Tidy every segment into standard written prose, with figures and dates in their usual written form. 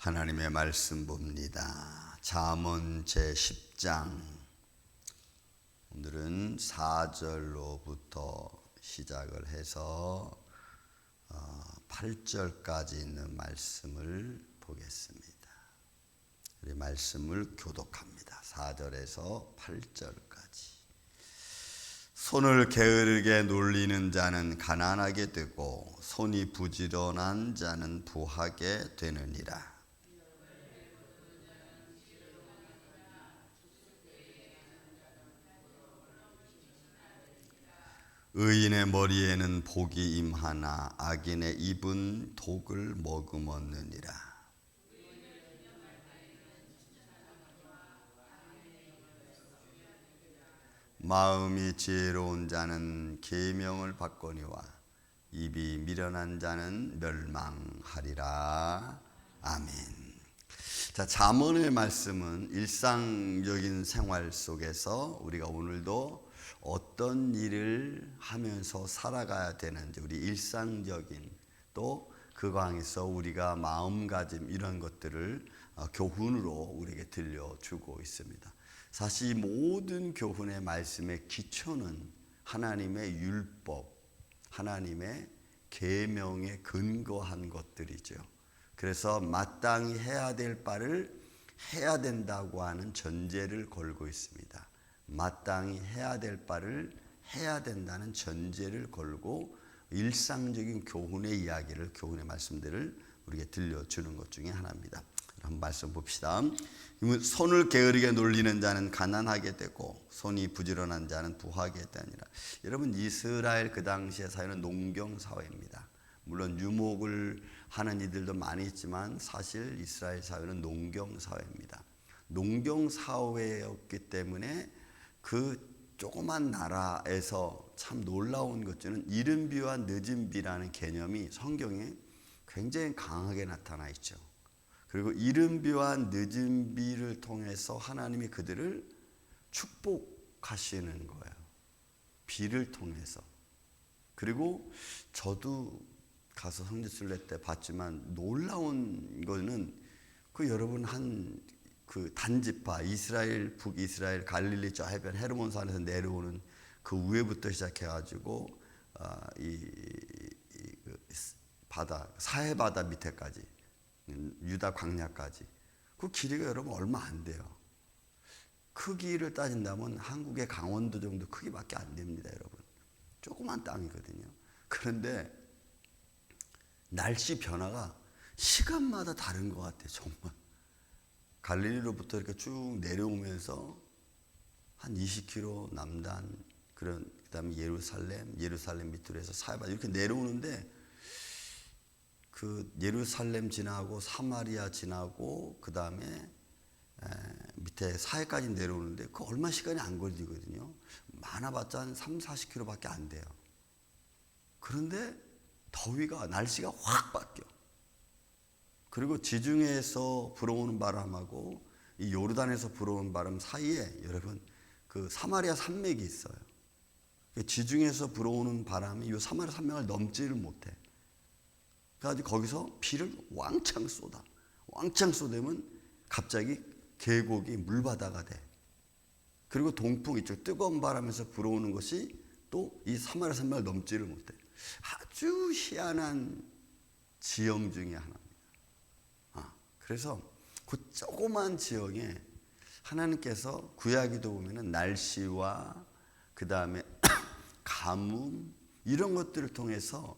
하나님의 말씀 봅니다. 잠언 제10장 오늘은 4절로부터 시작을 해서 8절까지 있는 말씀을 보겠습니다. 우리 말씀을 교독합니다. 4절에서 8절까지. 손을 게으르게 놀리는 자는 가난하게 되고 손이 부지런한 자는 부하게 되느니라. 의인의 머리에는 복이 임하나 악인의 입은 독을 머금었느니라. 마음이 지혜로운 자는 계명을 받거니와 입이 미련한 자는 멸망하리라. 아멘. 자, 잠언의 말씀은 일상적인 생활 속에서 우리가 오늘도 어떤 일을 하면서 살아가야 되는지, 우리 일상적인 또 그거 안에서 우리가 마음가짐 이런 것들을 교훈으로 우리에게 들려주고 있습니다. 사실 이 모든 교훈의 말씀의 기초는 하나님의 율법, 하나님의 계명에 근거한 것들이죠. 그래서 마땅히 해야 될 바를 해야 된다고 하는 전제를 걸고 있습니다. 마땅히 해야 될 바를 해야 된다는 전제를 걸고 일상적인 교훈의 이야기를, 교훈의 말씀들을 우리에게 들려주는 것 중에 하나입니다. 한번 말씀 봅시다. 손을 게으르게 놀리는 자는 가난하게 되고 손이 부지런한 자는 부하게 되니라. 여러분, 이스라엘 그 당시의 사회는 농경 사회입니다. 물론 유목을 하는 이들도 많이 있지만 사실 이스라엘 사회는 농경 사회입니다. 농경 사회였기 때문에 그 조그만 나라에서 참 놀라운 것 중에는 이른 비와 늦은 비라는 개념이 성경에 굉장히 강하게 나타나 있죠. 그리고 이른 비와 늦은 비를 통해서 하나님이 그들을 축복하시는 거예요. 비를 통해서. 그리고 저도 가서 성지순례 때 봤지만 놀라운 거는 그 여러분 그 단지파 이스라엘, 북이스라엘, 갈릴리 저 해변 헤르몬산에서 내려오는 그 위에부터 시작해가지고 그 바다, 사해 바다 밑에까지 유다 광야까지 그 길이가 여러분 얼마 안 돼요. 크기를 따진다면 한국의 강원도 정도 크기밖에 안 됩니다, 여러분. 조그만 땅이거든요. 그런데 날씨 변화가 시간마다 다른 것 같아요, 정말. 갈릴리로부터 이렇게 쭉 내려오면서 한 20km 남단, 그다음에 예루살렘 밑으로 해서 사해바다 이렇게 내려오는데 그 예루살렘 지나고 사마리아 지나고 그다음에 밑에 사해까지 내려오는데 그 얼마 시간이 안 걸리거든요. 많아봤자 한 30-40km밖에 안 돼요. 그런데 날씨가 확 바뀌어. 그리고 지중해에서 불어오는 바람하고 이 요르단에서 불어오는 바람 사이에 여러분 그 사마리아 산맥이 있어요. 지중해에서 불어오는 바람이 이 사마리아 산맥을 넘지를 못해. 그래서 거기서 비를 왕창 쏟아. 왕창 쏟으면 갑자기 계곡이 물바다가 돼. 그리고 동풍 이쪽 뜨거운 바람에서 불어오는 것이 또 이 사마리아 산맥을 넘지를 못해. 아주 희한한 지형 중에 하나입니다. 그래서 그 조그만 지역에 하나님께서 구약에도 보면은 날씨와 그 다음에 가뭄 이런 것들을 통해서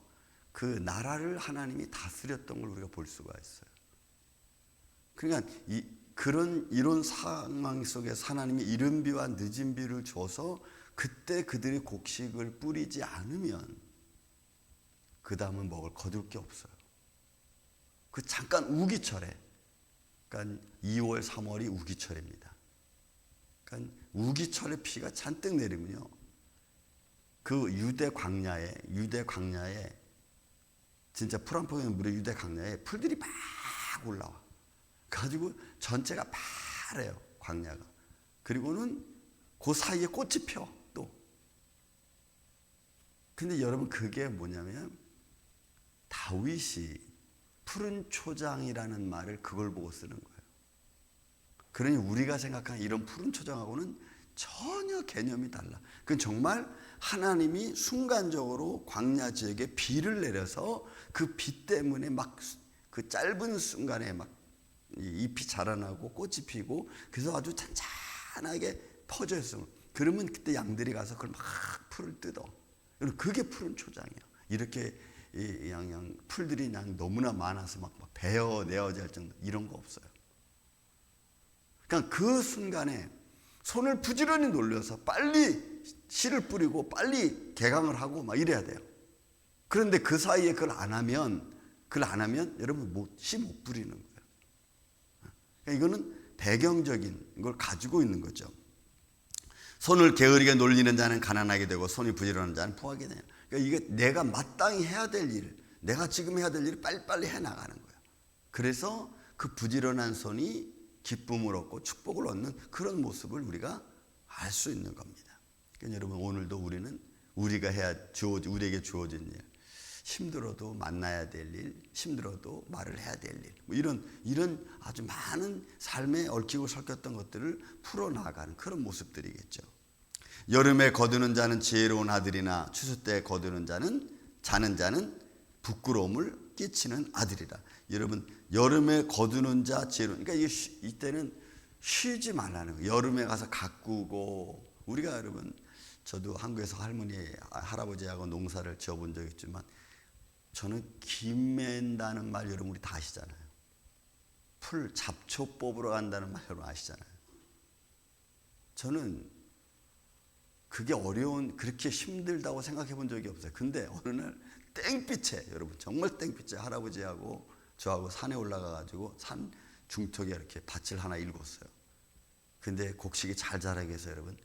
그 나라를 하나님이 다스렸던 걸 우리가 볼 수가 있어요. 그러니까 이런 상황 속에서 하나님이 이른 비와 늦은 비를 줘서 그때 그들이 곡식을 뿌리지 않으면 그 다음은 먹을 거둘 게 없어요. 그 잠깐 우기철에, 그러니까 2월, 3월이 우기철입니다. 그러니까 우기철에 비가 잔뜩 내리면요, 그 유대 광야에 진짜 풀 한 포기의 물에 유대 광야에 풀들이 막 올라와. 가지고 전체가 파래요, 광야가. 그리고는 그 사이에 꽃이 펴 또. 근데 여러분 그게 뭐냐면 다윗이 푸른 초장이라는 말을 그걸 보고 쓰는 거예요. 그러니 우리가 생각하는 이런 푸른 초장하고는 전혀 개념이 달라. 그건 정말 하나님이 순간적으로 광야 지역에 비를 내려서 그 비 때문에 막 그 짧은 순간에 막 잎이 자라나고 꽃이 피고 그래서 아주 잔잔하게 퍼져 있어. 그러면 그때 양들이 가서 그걸 막 풀을 뜯어. 그게 푸른 초장이야. 이렇게 그냥 풀들이 그냥 너무나 많아서 막 베어 내어질 정도 이런 거 없어요. 그러니까 그 순간에 손을 부지런히 놀려서 빨리 씨를 뿌리고 빨리 개강을 하고 막 이래야 돼요. 그런데 그 사이에 그걸 안 하면 여러분 씨 못 뿌리는 거예요. 그러니까 이거는 배경적인 걸 가지고 있는 거죠. 손을 게으르게 놀리는 자는 가난하게 되고 손이 부지런한 자는 부하게 돼요. 그러니까 이게 내가 마땅히 해야 될 일, 내가 지금 해야 될 일을 빨리빨리 해나가는 거예요. 그래서 그 부지런한 손이 기쁨을 얻고 축복을 얻는 그런 모습을 우리가 알 수 있는 겁니다. 그러니까 여러분 오늘도 우리는 우리에게 주어진 일, 힘들어도 만나야 될 일, 힘들어도 말을 해야 될 일, 뭐 이런 아주 많은 삶에 얽히고 설켰던 것들을 풀어나가는 그런 모습들이겠죠. 여름에 거두는 자는 지혜로운 아들이나 추수 때 거두는 자는 부끄러움을 끼치는 아들이라. 여러분 여름에 거두는 자 지혜로운, 그러니까 이때는 쉬지 말라는 거예요. 여름에 가서 가꾸고, 우리가 여러분 저도 한국에서 할아버지하고 농사를 지어본 적이 있지만 저는 김맨다는 말 여러분 우리 다 아시잖아요. 풀 잡초 뽑으러 간다는 말 여러분 아시잖아요. 저는 그게 그렇게 힘들다고 생각해 본 적이 없어요. 근데 어느 날 땡빛에, 여러분 정말 땡빛에 할아버지하고 저하고 산에 올라가 가지고 산 중턱에 이렇게 밭을 하나 일궜어요. 근데 곡식이 잘 자라기 위해서 여러분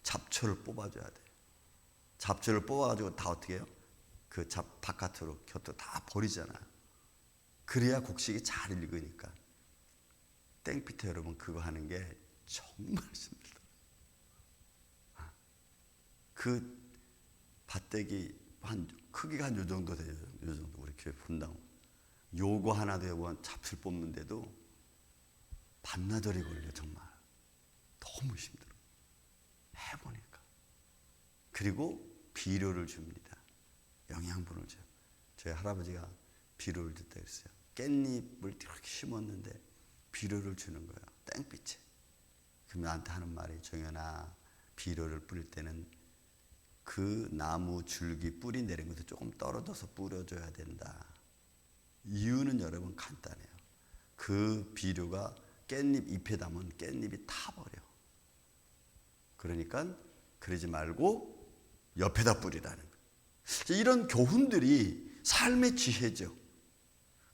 잡초를 뽑아줘야 돼요. 잡초를 뽑아가지고 다 어떻게 해요? 그 바깥으로 곁으로 다 버리잖아요. 그래야 곡식이 잘 익으니까. 땡빛에 여러분 그거 하는 게 정말 힘들다. 그 밭대기 크기가 한 요 정도 돼요. 요 정도 우리 교회 본당. 요거 하나도 여보 잡초를 뽑는데도 반나절이 걸려. 정말 너무 힘들어. 해보니까. 그리고 비료를 줍니다. 영양분을 줘요. 저희 할아버지가 비료를 줬다 그랬어요. 깻잎을 이렇게 심었는데 비료를 주는 거예요. 땡빛에. 그러면 나한테 하는 말이, 정연아, 비료를 뿌릴 때는 그 나무 줄기 뿌리 내린 것도 조금 떨어져서 뿌려줘야 된다. 이유는 여러분 간단해요. 그 비료가 깻잎 잎에 닿으면 깻잎이 타버려. 그러니까 그러지 말고 옆에다 뿌리라는 거예요. 이런 교훈들이 삶의 지혜죠.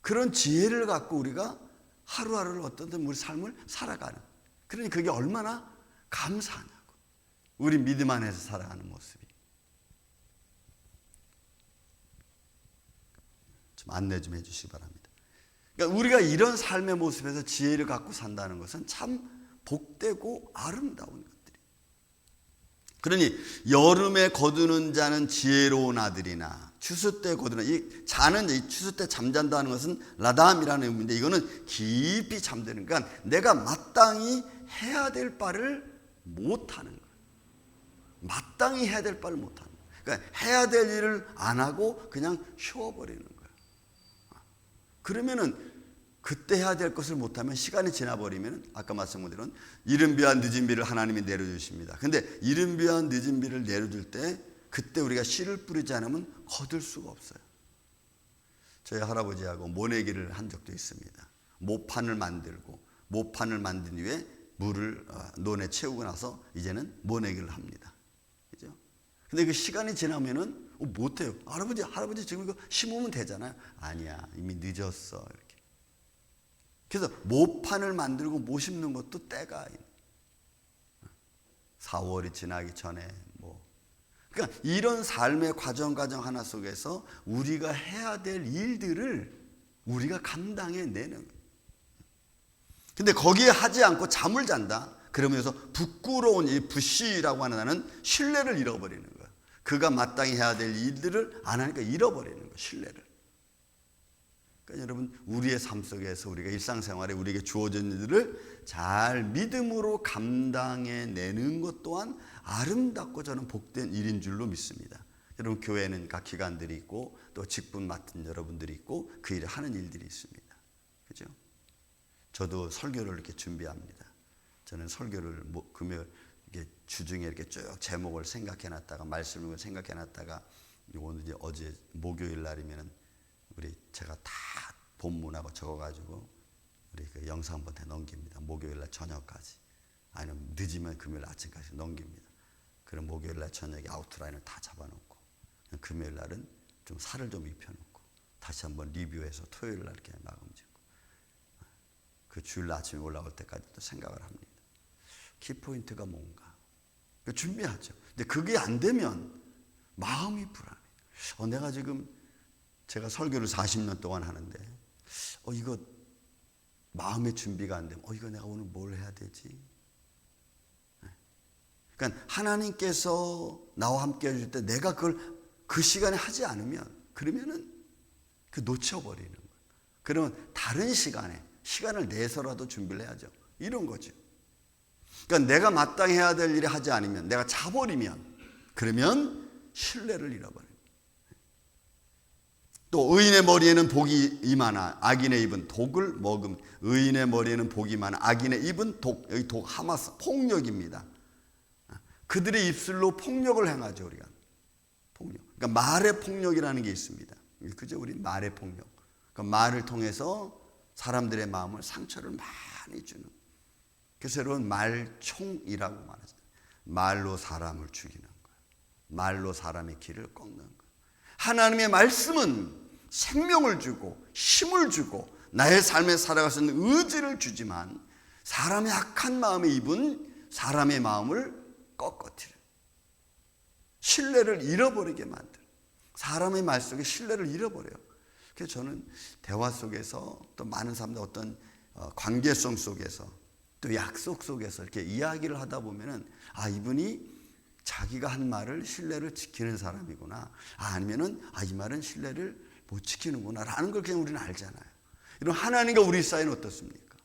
그런 지혜를 갖고 우리가 하루하루를 어떤 우리 삶을 살아가는, 그러니 그게 얼마나 감사하냐고. 우리 믿음 안에서 살아가는 모습이. 좀 안내 좀 해주시기 바랍니다. 그러니까 우리가 이런 삶의 모습에서 지혜를 갖고 산다는 것은 참 복되고 아름다운 것. 그러니 여름에 거두는 자는 지혜로운 아들이나 추수 때 거두는, 이 자는 이 추수 때 잠잔다는 것은 라담이라는 의미인데 이거는 깊이 잠드는, 그러니까 내가 마땅히 해야 될 바를 못하는 거예요. 마땅히 해야 될 바를 못하는 거예요. 그러니까 해야 될 일을 안 하고 그냥 쉬어버리는 거예요. 그러면은 그때 해야 될 것을 못하면 시간이 지나버리면 아까 말씀드린 대로 이른 비와 늦은 비를 하나님이 내려주십니다. 근데 이른 비와 늦은 비를 내려줄 때 그때 우리가 씨를 뿌리지 않으면 거둘 수가 없어요. 저희 할아버지하고 모내기를 한 적도 있습니다. 모판을 만든 후에 물을 논에 채우고 나서 이제는 모내기를 합니다. 그죠? 근데 그 시간이 지나면은 못해요. 할아버지 지금 이거 심으면 되잖아요. 아니야, 이미 늦었어. 이렇게. 그래서 모판을 만들고 못 심는 것도 때가 4월이 지나기 전에 그러니까 이런 삶의 과정 하나 속에서 우리가 해야 될 일들을 우리가 감당해 내는 거예요. 근데 거기에 하지 않고 잠을 잔다. 그러면서 부끄러운 이 부시라고 하는 신뢰를 잃어버리는 거예요. 그가 마땅히 해야 될 일들을 안 하니까 잃어버리는 거예요. 신뢰를. 그러니까 여러분 우리의 삶 속에서 우리가 일상생활에 우리에게 주어진 일들을 잘 믿음으로 감당해내는 것 또한 아름답고 저는 복된 일인 줄로 믿습니다. 여러분 교회는 각 기관들이 있고 또 직분 맡은 여러분들이 있고 그 일을 하는 일들이 있습니다. 그죠? 저도 설교를 이렇게 준비합니다. 저는 설교를 금요일 이렇게 주중에 이렇게 쭉 제목을 생각해놨다가 말씀을 생각해놨다가 오늘 이제 어제 목요일 날이면은 제가 다 본문하고 적어가지고 우리 그 영상본에 넘깁니다. 목요일 날 저녁까지 아니면 늦으면 금요일 아침까지 넘깁니다. 그럼 목요일 날 저녁에 아웃라인을 다 잡아놓고 금요일 날은 좀 살을 좀 입혀놓고 다시 한번 리뷰해서 토요일 날 이렇게 마감 짓고 그 주일 아침에 올라올 때까지 또 생각을 합니다. 키포인트가 뭔가 준비하죠. 근데 그게 안 되면 마음이 불안해요. 내가 지금 제가 설교를 40년 동안 하는데 이거 마음의 준비가 안 되면 이거 내가 오늘 뭘 해야 되지? 그러니까 하나님께서 나와 함께 해줄 때 내가 그걸 그 시간에 하지 않으면 그러면은 그 놓쳐버리는 거예요. 그러면 다른 시간을 내서라도 준비를 해야죠. 이런 거죠. 그러니까 내가 마땅히 해야 될 일을 하지 않으면 내가 자버리면 그러면 신뢰를 잃어버려요. 또 의인의 머리에는 복이 임하나 악인의 입은 독을 먹음. 의인의 머리에는 복이 많아 악인의 입은 독. 여기 독 하마스 폭력입니다. 그들의 입술로 폭력을 행하죠. 우리가 폭력. 그러니까 말의 폭력이라는 게 있습니다. 그죠? 우리 말의 폭력. 그러니까 말을 통해서 사람들의 마음을 상처를 많이 주는. 그래서 여러분 말총이라고 말하잖아요. 말로 사람을 죽이는 거예요. 말로 사람의 길을 꺾는 거예요. 하나님의 말씀은 생명을 주고 힘을 주고 나의 삶에 살아갈 수 있는 의지를 주지만 사람의 악한 마음의 입은 사람의 마음을 꺾어뜨려 신뢰를 잃어버리게 만들어. 사람의 말 속에 신뢰를 잃어버려요. 그래서 저는 대화 속에서 또 많은 사람들 어떤 관계성 속에서 또 약속 속에서 이렇게 이야기를 하다 보면은 이분이 자기가 한 말을 신뢰를 지키는 사람이구나. 아니면은 이 말은 신뢰를 못 지키는구나 라는 걸 그냥 우리는 알잖아요. 이런 하나님과 우리 사이는 어떻습니까?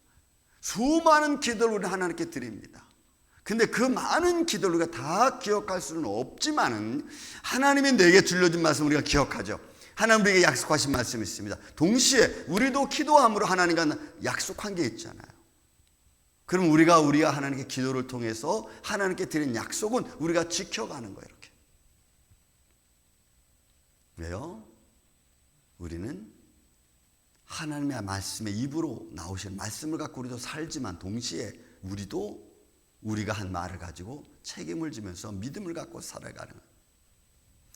수많은 기도를 우리는 하나님께 드립니다. 근데 그 많은 기도를 우리가 다 기억할 수는 없지만은 하나님이 내게 들려준 말씀 우리가 기억하죠. 하나님 우리에게 약속하신 말씀이 있습니다. 동시에 우리도 기도함으로 하나님과 약속한 게 있잖아요. 그럼 우리가 하나님께 기도를 통해서 하나님께 드린 약속은 우리가 지켜가는 거예요. 이렇게. 왜요? 우리는 하나님의 말씀의 입으로 나오시는 말씀을 갖고 우리도 살지만 동시에 우리도 우리가 한 말을 가지고 책임을 지면서 믿음을 갖고 살아가는 거예요.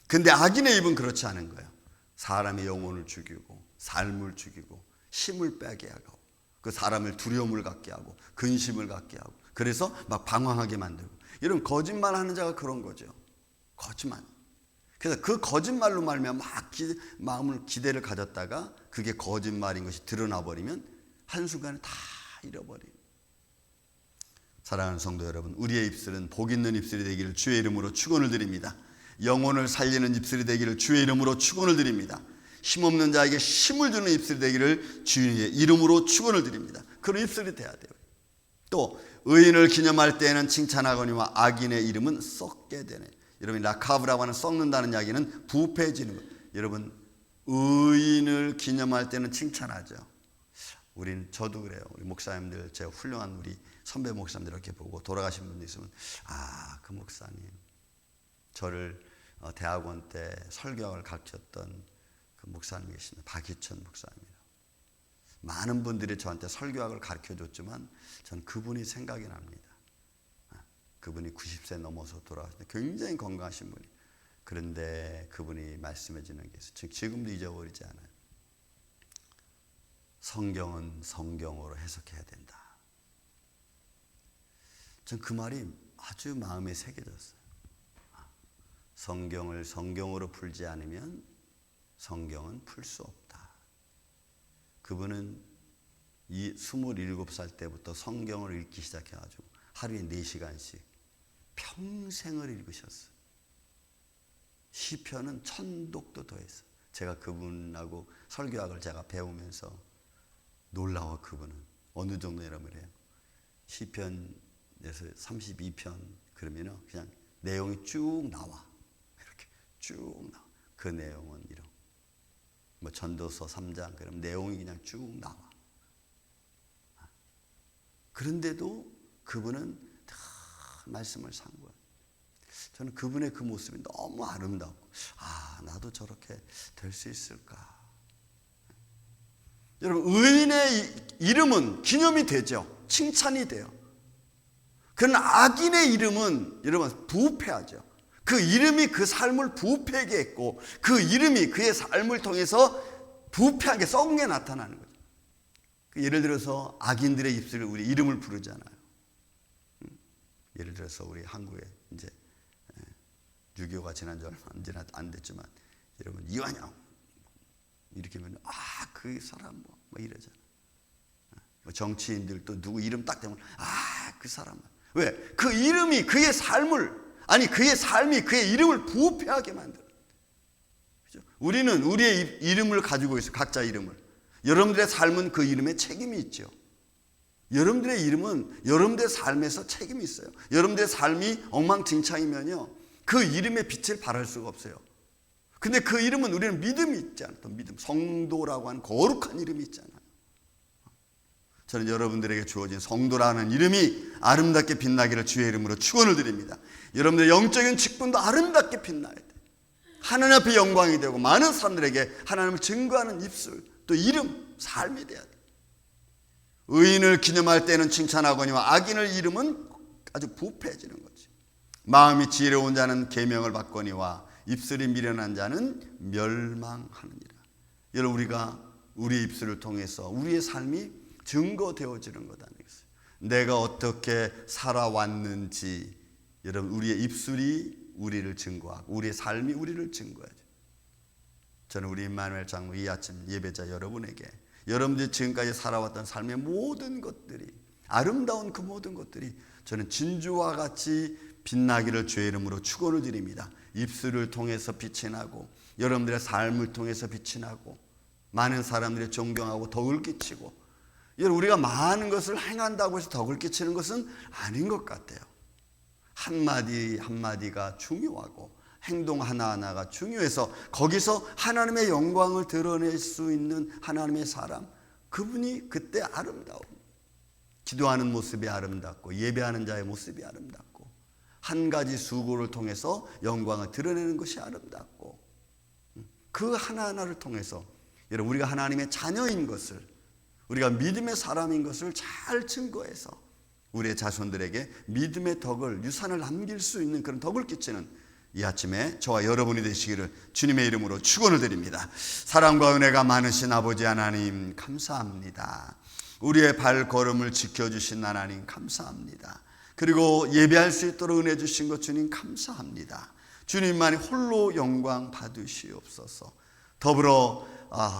근데 악인의 입은 그렇지 않은 거예요. 사람의 영혼을 죽이고 삶을 죽이고 힘을 빼게 하고 그 사람을 두려움을 갖게 하고 근심을 갖게 하고 그래서 막 방황하게 만들고 이런 거짓말하는 자가 그런 거죠. 거짓말. 그래서 그 거짓말로 말미암아 막 마음을 기대를 가졌다가 그게 거짓말인 것이 드러나 버리면 한순간에 다 잃어버려요. 사랑하는 성도 여러분, 우리의 입술은 복 있는 입술이 되기를 주의 이름으로 축원을 드립니다. 영혼을 살리는 입술이 되기를 주의 이름으로 축원을 드립니다. 힘없는 자에게 힘을 주는 입술이 되기를 주의 이름으로 축원을 드립니다. 그런 입술이 돼야 돼요. 또 의인을 기념할 때에는 칭찬하거니와 악인의 이름은 썩게 되네. 여러분 라카브라고 하는 썩는다는 이야기는 부패해지는 것. 여러분 의인을 기념할 때는 칭찬하죠. 저도 그래요. 우리 목사님들, 제가 훌륭한 우리 선배 목사님들 이렇게 보고 돌아가신 분이 있으면 그 목사님 저를 대학원 때 설교학을 가르쳤던 그 목사님 계십니다. 박희천 목사님이라고. 많은 분들이 저한테 설교학을 가르쳐줬지만 전 그분이 생각이 납니다. 그분이 90세 넘어서 돌아가셨는데 굉장히 건강하신 분이. 그런데 그분이 말씀해 주는 게 있어요. 지금도 잊어버리지 않아요. 성경은 성경으로 해석해야 된다. 전 그 말이 아주 마음에 새겨졌어요. 성경을 성경으로 풀지 않으면 성경은 풀 수 없다. 그분은 27살 때부터 성경을 읽기 시작해가지고 하루에 4시간씩 평생을 읽으셨어요. 시편은 1000독도 더했어요. 제가 그분하고 설교학을 제가 배우면서 놀라워. 그분은 어느 정도냐면 그래요. 시편에서 32편 그러면은 그냥 내용이 쭉 나와. 이렇게 쭉 나와. 그 내용은 이런. 뭐 전도서 3장 그럼 내용이 그냥 쭉 나와. 그런데도 그분은 다 말씀을 산 거예요. 저는 그분의 그 모습이 너무 아름답고, 나도 저렇게 될 수 있을까. 여러분, 의인의 이름은 기념이 되죠. 칭찬이 돼요. 그러나 악인의 이름은 여러분 부패하죠. 그 이름이 그 삶을 부패하게 했고, 그 이름이 그의 삶을 통해서 부패하게 썩은 게 나타나는 거죠. 예를 들어서 악인들의 입술을 우리 이름을 부르잖아요. 예를 들어서 우리 한국에 이제 6.25가 지난 지 얼마 안 됐지만 여러분 이완영 이렇게 하면 그 사람 뭐 이러잖아. 정치인들도 누구 이름 딱 대면 그 사람. 왜? 그 이름이 그의 삶을 그의 삶이 그의 이름을 부패하게 만들어. 그죠? 우리는 우리의 이름을 가지고 있어요. 각자 이름을. 여러분들의 삶은 그 이름에 책임이 있죠. 여러분들의 이름은 여러분들의 삶에서 책임이 있어요. 여러분들의 삶이 엉망진창이면요, 그 이름의 빛을 발할 수가 없어요. 근데 그 이름은 우리는 믿음이 있잖아요. 또 믿음, 성도라고 하는 거룩한 이름이 있잖아요. 저는 여러분들에게 주어진 성도라는 이름이 아름답게 빛나기를 주의 이름으로 축원을 드립니다. 여러분들의 영적인 직분도 아름답게 빛나야 돼요. 하나님 앞에 영광이 되고 많은 사람들에게 하나님을 증거하는 입술, 또 이름, 삶이 돼야 돼요. 의인을 기념할 때는 칭찬하거니와 악인을 이름은 아주 부패해지는 거지. 마음이 지혜로운 자는 계명을 받거니와 입술이 미련한 자는 멸망하느니라. 여러분, 우리가 우리의 입술을 통해서 우리의 삶이 증거되어지는 것 아니겠어요? 내가 어떻게 살아왔는지 여러분 우리의 입술이 우리를 증거하고 우리의 삶이 우리를 증거하죠. 저는 우리 임마누엘 장로 이 아침 예배자 여러분에게 여러분들이 지금까지 살아왔던 삶의 모든 것들이 아름다운 그 모든 것들이 저는 진주와 같이 빛나기를 주의 이름으로 축원을 드립니다. 입술을 통해서 빛이 나고 여러분들의 삶을 통해서 빛이 나고 많은 사람들이 존경하고 덕을 끼치고, 여러분 우리가 많은 것을 행한다고 해서 덕을 끼치는 것은 아닌 것 같아요. 한마디 한마디가 중요하고 행동 하나하나가 중요해서 거기서 하나님의 영광을 드러낼 수 있는 하나님의 사람, 그분이 그때 아름다움. 기도하는 모습이 아름답고 예배하는 자의 모습이 아름답고 한 가지 수고를 통해서 영광을 드러내는 것이 아름답고, 그 하나하나를 통해서 여러분 우리가 하나님의 자녀인 것을, 우리가 믿음의 사람인 것을 잘 증거해서 우리의 자손들에게 믿음의 덕을, 유산을 남길 수 있는 그런 덕을 끼치는 이 아침에 저와 여러분이 되시기를 주님의 이름으로 축원을 드립니다. 사랑과 은혜가 많으신 아버지 하나님 감사합니다. 우리의 발걸음을 지켜주신 하나님 감사합니다. 그리고 예배할 수 있도록 은혜 주신 것 주님 감사합니다. 주님만이 홀로 영광 받으시옵소서. 더불어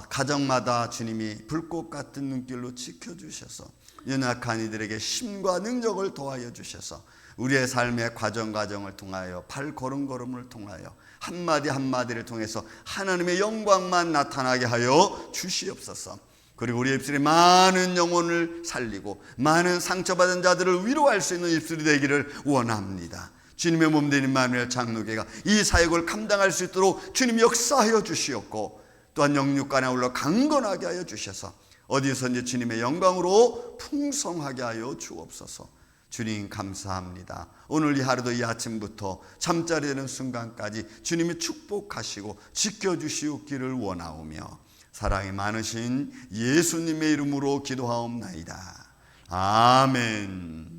가정마다 주님이 불꽃 같은 눈길로 지켜주셔서 연약한 이들에게 힘과 능력을 더하여 주셔서 우리의 삶의 과정을 통하여 발걸음을 통하여 한마디 한마디를 통해서 하나님의 영광만 나타나게 하여 주시옵소서. 그리고 우리 입술이 많은 영혼을 살리고 많은 상처받은 자들을 위로할 수 있는 입술이 되기를 원합니다. 주님의 몸된 임마누엘 장로교회가 이 사역을 감당할 수 있도록 주님이 역사하여 주시옵고, 또한 영육간에 올라 강건하게 하여 주셔서 어디선지 주님의 영광으로 풍성하게 하여 주옵소서. 주님 감사합니다. 오늘 이 하루도 이 아침부터 잠자리 되는 순간까지 주님이 축복하시고 지켜주시옵기를 원하오며 사랑이 많으신 예수님의 이름으로 기도하옵나이다. 아멘.